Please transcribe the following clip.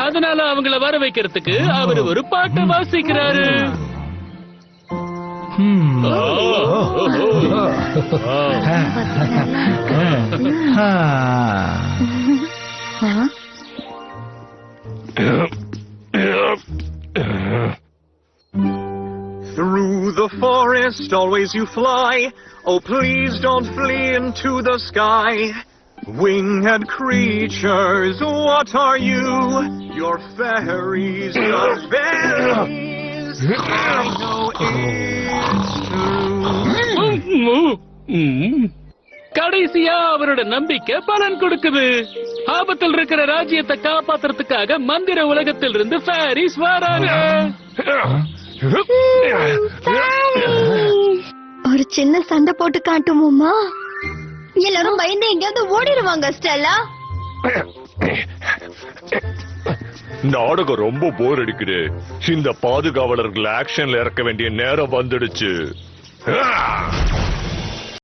அதனால அவங்கள வர வைக்கிறதுக்கு அவரு ஒரு பாட்டை வாசிக்கிறாரு. Through the forest always you fly. Oh, please don't flee into the sky. Winged creatures, what are you? You're fairies, you're fairies. I know it's true. கடைசியா அவரோட நம்பிக்கை பலன் கொடுக்குது. ஆபத்தில் இருக்கிற ராஜ்யத்தை காப்பாத்துறதுக்காக மந்திர உலகத்தில் இருந்து ஃபேரிஸ் வராங்க. ஒரு சின்ன சண்டை போட்டு காட்டுவோமா? எல்லாரும் பயந்து எங்கேயாவது ஓடிடுவாங்க. ஸ்டெல்லா, நாடகம் ரொம்ப போர் அடிக்குது. இந்த பாதுகாவலர்கள் ஆக்ஷன்ல இறக்க வேண்டிய நேரம் வந்துடுச்சு.